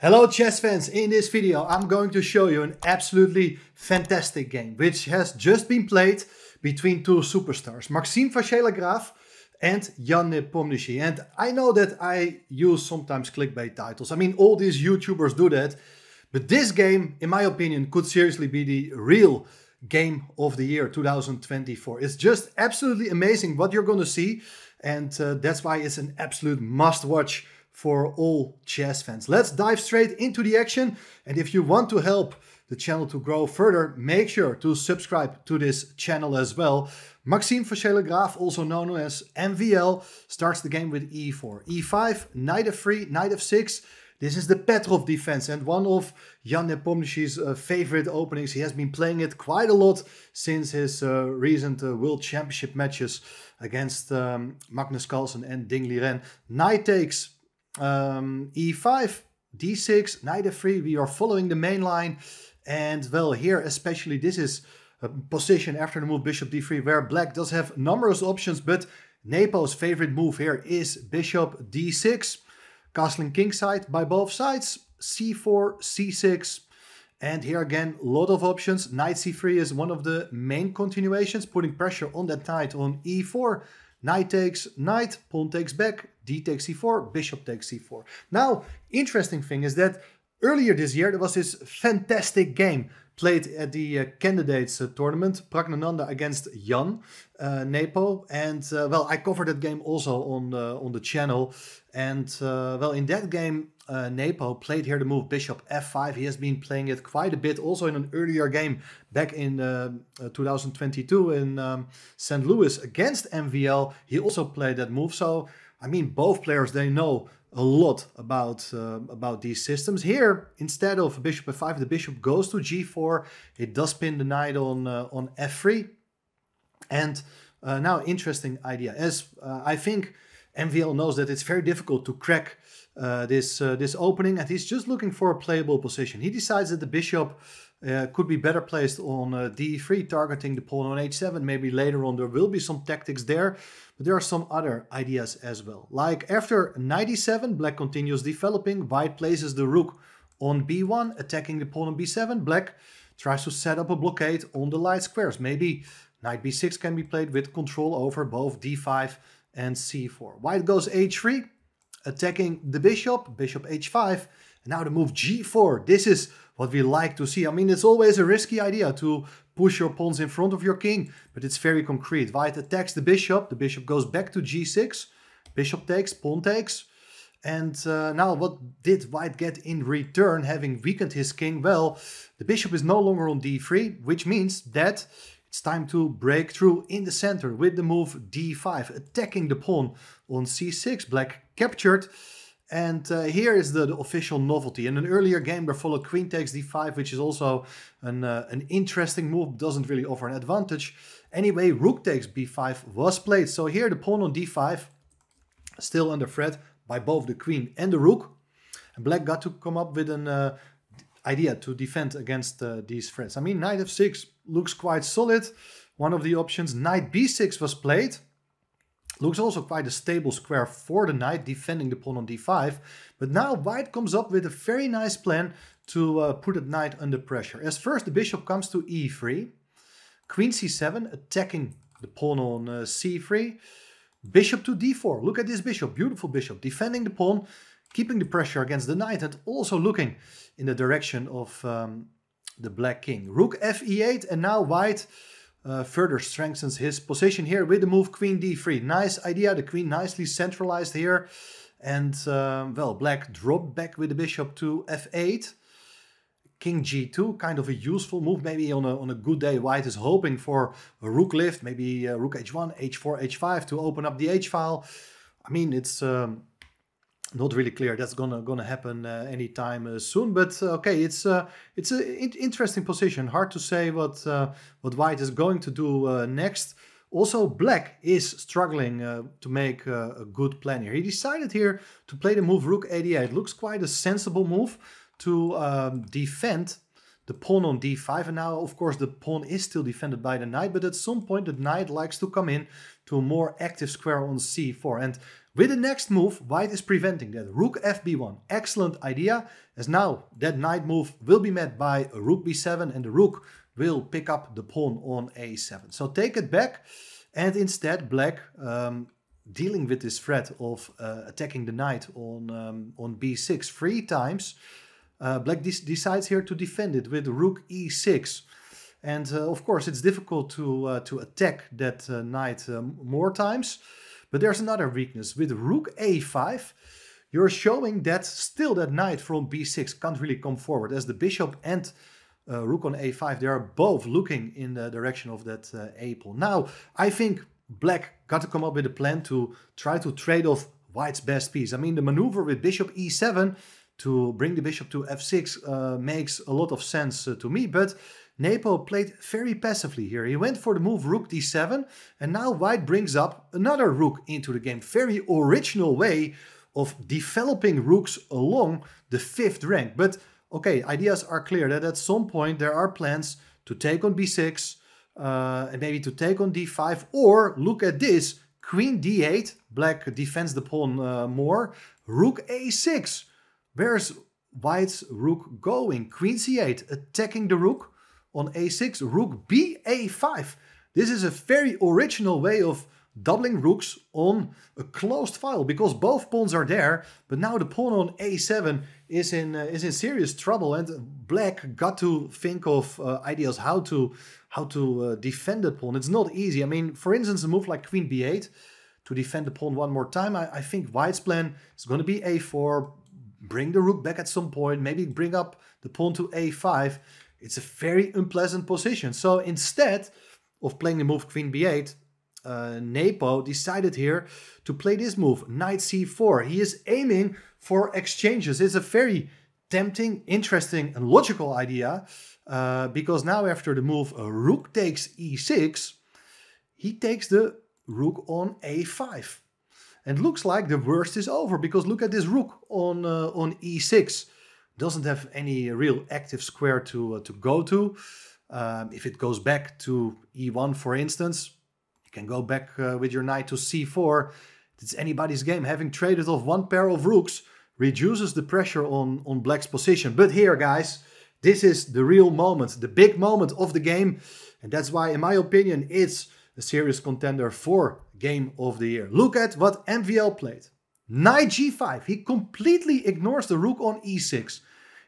Hello chess fans, in this video I'm going to show you an absolutely fantastic game which has just been played between two superstars, Maxime Vachier-Lagrave and Jan Nepomniachtchi. And I know that I use sometimes clickbait titles, I mean all these YouTubers do that, but this game in my opinion could seriously be the real game of the year 2024. It's just absolutely amazing what you're going to see, and that's why it's an absolute must watch for all chess fans. Let's dive straight into the action, and if you want to help the channel to grow further, make sure to subscribe to this channel as well. Maxime Vachier-Lagrave, also known as MVL, starts the game with e4, e5, knight f3, knight f6. This is the Petrov defense and one of Jan Nepomniachtchi's favorite openings. He has been playing it quite a lot since his recent World Championship matches against Magnus Carlsen and Ding Liren. Knight takes e5, d6, knight f3. We are following the main line, and well, here especially this is a position after the move bishop d3 where black does have numerous options, but Nepo's favorite move here is bishop d6, castling kingside by both sides, c4, c6, and here again a lot of options. Knight c3 is one of the main continuations, putting pressure on that knight on e4. Knight takes knight, pawn takes back, d takes c4, bishop takes c4. Now, interesting thing is that earlier this year there was this fantastic game played at the candidates tournament, Praggnanandhaa against Jan Nepo, and well, I covered that game also on the channel, and well, in that game Nepo played here the move bishop f5. He has been playing it quite a bit also in an earlier game back in 2022 in St. Louis against MVL. He also played that move, so I mean both players, they know a lot about these systems. Here, instead of bishop f5, the bishop goes to g4. It does pin the knight on f3. And now, interesting idea, as I think MVL knows that it's very difficult to crack this opening, and he's just looking for a playable position. He decides that the bishop could be better placed on d3, targeting the pawn on h7. Maybe later on there will be some tactics there, but there are some other ideas as well. Like after knight e7, black continues developing. White places the rook on b1, attacking the pawn on b7. Black tries to set up a blockade on the light squares. Maybe knight b6 can be played with control over both d5 and c4. White goes h3, attacking the bishop, bishop h5, and now the move g4. This is what we like to see. I mean, it's always a risky idea to push your pawns in front of your king, but it's very concrete. White attacks the bishop goes back to g6, bishop takes, pawn takes, and now what did White get in return, having weakened his king? Well, the bishop is no longer on d3, which means that it's time to break through in the center with the move d5, attacking the pawn on c6. Black captured, and here is the official novelty. In an earlier game there followed queen takes d5, which is also an interesting move, doesn't really offer an advantage. Anyway, rook takes b5 was played, so here the pawn on d5 still under threat by both the queen and the rook, and black got to come up with an idea to defend against these threats. I mean, knight f6 looks quite solid. One of the options, knight b6 was played. Looks also quite a stable square for the knight, defending the pawn on d5. But now White comes up with a very nice plan to put the knight under pressure. As first, the bishop comes to e3. Queen c7, attacking the pawn on c3. Bishop to d4. Look at this bishop, beautiful bishop, defending the pawn, keeping the pressure against the knight, and also looking in the direction of the black king. Rook f e8, and now White further strengthens his position here with the move queen d3. Nice idea, the queen nicely centralized here, and well, black dropped back with the bishop to f8. King g2, kind of a useful move. Maybe on a good day White is hoping for a rook lift, maybe rook h1, h4, h5 to open up the h-file. I mean, it's not really clear that's gonna happen anytime soon, but okay, it's an interesting position. Hard to say what White is going to do next. Also, black is struggling to make a good plan here. He decided here to play the move rook a8. Looks quite a sensible move to defend the pawn on d5, and now of course the pawn is still defended by the knight, but at some point the knight likes to come in to a more active square on c4, and with the next move, white is preventing that. Rook fb1, excellent idea, as now that knight move will be met by a rook b7 and the rook will pick up the pawn on a7. So take it back, and instead black, dealing with this threat of attacking the knight on b6 3 times, black decides here to defend it with rook e6. And of course it's difficult to attack that knight more times. But there's another weakness. With rook a5, you're showing that still that knight from b6 can't really come forward, as the bishop and rook on a5, they are both looking in the direction of that a pawn. Now, I think black got to come up with a plan to try to trade off white's best piece. I mean, the maneuver with bishop e7 to bring the bishop to f6 makes a lot of sense to me, but Nepo played very passively here. He went for the move rook d7, and now white brings up another rook into the game. Very original way of developing rooks along the 5th rank. But okay, ideas are clear that at some point there are plans to take on b6 and maybe to take on d5, or look at this, queen d8, black defends the pawn more, rook a6. Where's white's rook going? Queen c8, attacking the rook. On a6, rook ba5. This is a very original way of doubling rooks on a closed file, because both pawns are there, but now the pawn on a7 is in serious trouble, and black got to think of ideas how to defend the pawn. It's not easy. I mean, for instance, a move like queen b8 to defend the pawn one more time. I think white's plan is going to be a4, bring the rook back at some point, maybe bring up the pawn to a5. It's a very unpleasant position. So instead of playing the move queen b8, Nepo decided here to play this move, knight c4. He is aiming for exchanges. It's a very tempting, interesting and logical idea, because now after the move rook takes e6, he takes the rook on a5. And looks like the worst is over, because look at this rook on e6. Doesn't have any real active square to go to. If it goes back to e1, for instance, you can go back with your knight to c4. It's anybody's game. Having traded off one pair of rooks reduces the pressure on black's position. But here, guys, this is the real moment, the big moment of the game. And that's why, in my opinion, it's a serious contender for Game of the Year. Look at what MVL played. Knight g5. He completely ignores the rook on e6.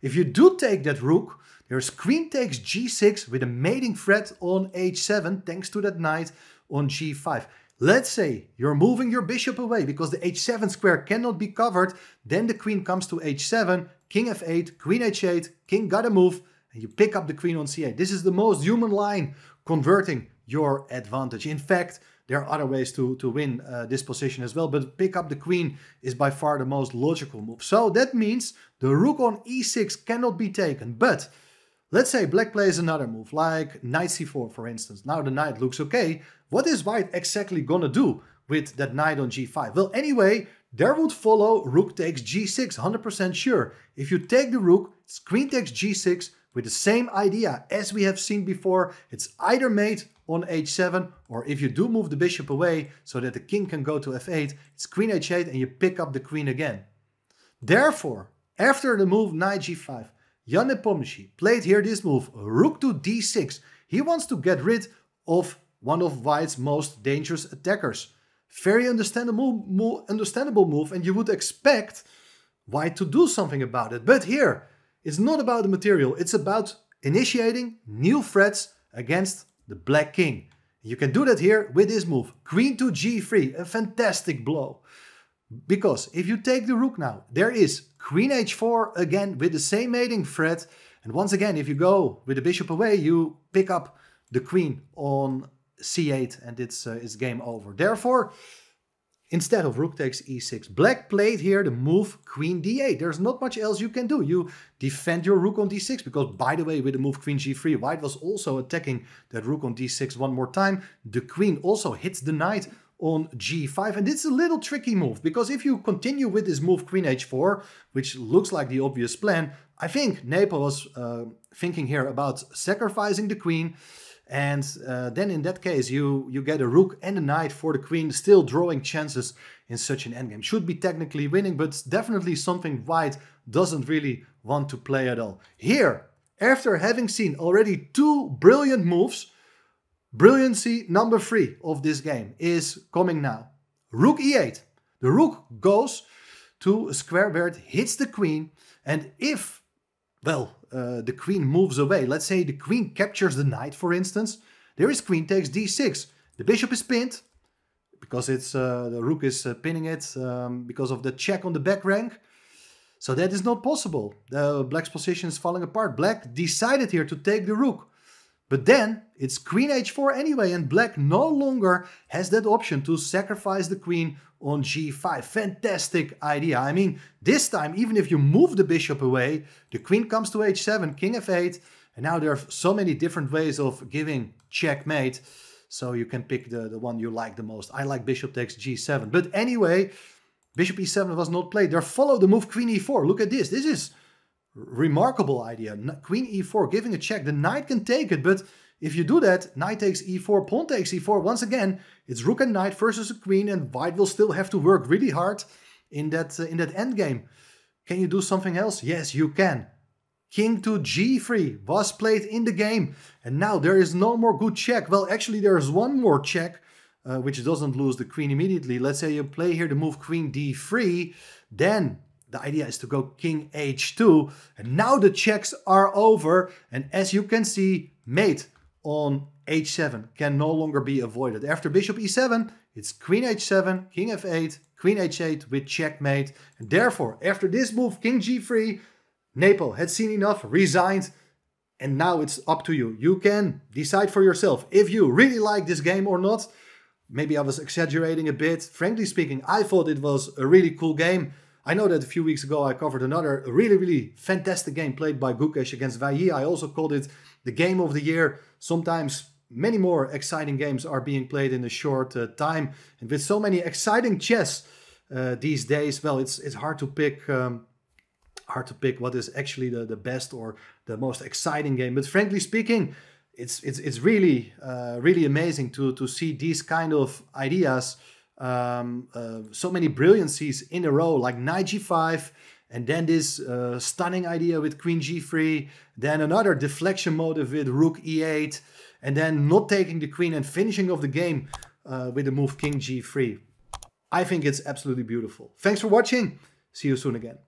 If you do take that rook, there's queen takes g6 with a mating threat on h7 thanks to that knight on g5. Let's say you're moving your bishop away because the h7 square cannot be covered. Then the queen comes to h7, king f8, queen h8, king gotta move, and you pick up the queen on c8. This is the most human line converting your advantage. In fact, there are other ways to win this position as well, but pick up the queen is by far the most logical move. So that means the rook on e6 cannot be taken. But let's say black plays another move, like knight c4, for instance. Now the knight looks okay. What is white exactly gonna do with that knight on g5? Well, anyway, there would follow rook takes g6, 100% sure. If you take the rook, it's queen takes g6 with the same idea as we have seen before. It's either mate on h7, or if you do move the bishop away so that the king can go to f8, it's queen h8 and you pick up the queen again. Therefore, after the move knight g5, Jan Nepomniachtchi played here this move, rook to d6. He wants to get rid of one of white's most dangerous attackers. Very understandable move, and you would expect white to do something about it. But here, it's not about the material, it's about initiating new threats against the black king. You can do that here with this move, queen to g3, a fantastic blow. Because if you take the rook now, there is queen h4 again with the same mating threat. And once again, if you go with the bishop away, you pick up the queen on c8 and it's game over. Therefore, instead of rook takes e6, black played here the move queen d8. There's not much else you can do. You defend your rook on d6, because by the way, with the move queen g3, white was also attacking that rook on d6 one more time. The queen also hits the knight on g5. And it's a little tricky move, because if you continue with this move queen h4, which looks like the obvious plan, I think Nepo was thinking here about sacrificing the queen. And then in that case, you get a rook and a knight for the queen, still drawing chances in such an endgame. Should be technically winning, but definitely something white doesn't really want to play at all. Here, after having seen already 2 brilliant moves, brilliancy number 3 of this game is coming now. Rook e8. The rook goes to a square where it hits the queen, and if, well, the queen moves away, let's say the queen captures the knight, for instance, there is queen takes d6. The bishop is pinned, because it's the rook is pinning it because of the check on the back rank. So that is not possible. The black's position is falling apart. Black decided here to take the rook. But then it's queen h4 anyway, and black no longer has that option to sacrifice the queen on g5. Fantastic idea. I mean, this time, even if you move the bishop away, the queen comes to h7, king f8, and now there are so many different ways of giving checkmate. So you can pick the one you like the most. I like bishop takes g7. But anyway, bishop e7 was not played. There follow the move queen e4. Look at this. This is remarkable idea. Queen e4, giving a check. The knight can take it, but if you do that, knight takes e4, pawn takes e4. Once again, it's rook and knight versus a queen, and white will still have to work really hard in that endgame. Can you do something else? Yes, you can. King to g3 was played in the game, and now there is no more good check. Well, actually, there is one more check, which doesn't lose the queen immediately. Let's say you play here the move queen d3, then the idea is to go king h2, and now the checks are over, and as you can see, mate on h7 can no longer be avoided. After bishop e7, it's queen h7, king f8, queen h8 with checkmate, and therefore, after this move, king g3, Nepo had seen enough, resigned, and now it's up to you. You can decide for yourself if you really like this game or not. Maybe I was exaggerating a bit. Frankly speaking, I thought it was a really cool game. I know that a few weeks ago I covered another really fantastic game played by Gukesh against Vailly. I also called it the game of the year. Sometimes many more exciting games are being played in a short time. And with so many exciting chess these days, well, it's hard to pick what is actually the best or the most exciting game. But frankly speaking, it's really amazing to see these kind of ideas. So many brilliancies in a row, like knight g5, and then this stunning idea with queen g3, then another deflection motive with rook e8, and then not taking the queen and finishing off the game with the move king g3. I think it's absolutely beautiful. Thanks for watching. See you soon again.